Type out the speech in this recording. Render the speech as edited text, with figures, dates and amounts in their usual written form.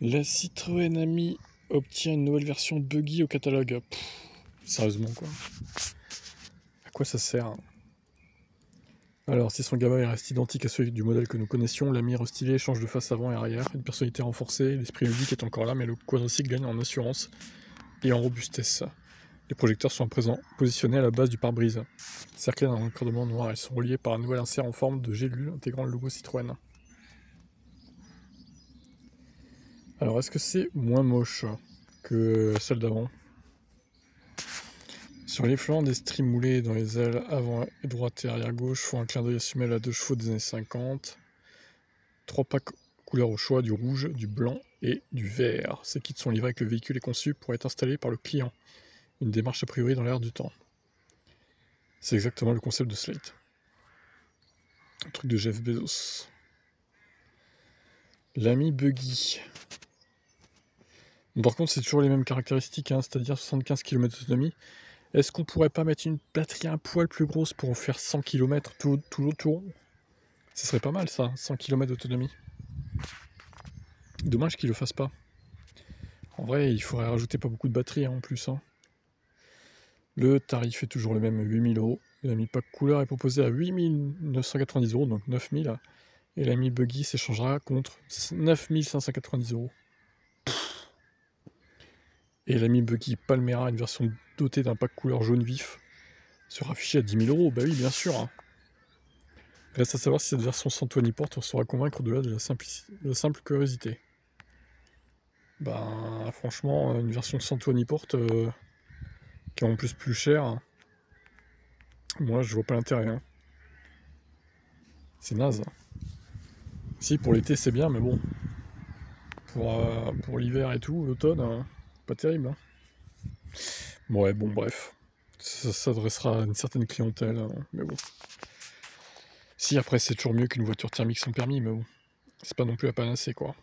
La Citroën Ami obtient une nouvelle version buggy au catalogue. Sérieusement quoi. À quoi ça sert? Alors, si son gabarit reste identique à celui du modèle que nous connaissions, l'Ami restylé change de face avant et arrière, une personnalité renforcée, l'esprit ludique est encore là, mais le quadricycle gagne en assurance et en robustesse. Les projecteurs sont à présent positionnés à la base du pare-brise. Cerclés d'un encadrement noir, ils sont reliés par un nouvel insert en forme de gélule intégrant le logo Citroën. Alors, est-ce que c'est moins moche que celle d'avant? Sur les flancs, des stries moulées dans les ailes avant et droite et arrière gauche font un clin d'œil à semelle à 2 chevaux des années 50. 3 packs couleurs au choix, du rouge, du blanc et du vert. Ces kits sont livrés avec le véhicule est conçu pour être installé par le client. Une démarche a priori dans l'air du temps. C'est exactement le concept de Slate. Un truc de Jeff Bezos. L'Ami Buggy. Bon, par contre, c'est toujours les mêmes caractéristiques, hein, c'est-à-dire 75 km d'autonomie. Est-ce qu'on pourrait pas mettre une batterie un poil plus grosse pour faire 100 km tout autour? Ce serait pas mal ça, 100 km d'autonomie. Dommage qu'ils le fassent pas. En vrai, il faudrait rajouter pas beaucoup de batterie hein, en plus. Hein. Le tarif est toujours le même, 8000 €. L'Ami Pack couleur est proposé à 8990 €, donc 9000. Et l'Ami Buggy s'échangera contre 9590 €. Et l'Ami Buggy Palmera, une version dotée d'un pack couleur jaune vif, sera affichée à 10 000 €. Bah oui, bien sûr. Hein. Reste à savoir si cette version sans toit ni porte saura convaincre au-delà de la simple curiosité. Ben, franchement, une version sans toit ni porte, qui est en plus cher, moi je vois pas l'intérêt. Hein. C'est naze. Si, pour l'été c'est bien, mais bon. Pour l'hiver et tout, l'automne, pas terrible. Hein. Ouais, bon, bref. Ça s'adressera à une certaine clientèle, mais bon. Si, après, c'est toujours mieux qu'une voiture thermique sans permis, mais bon. C'est pas non plus à panacée, quoi.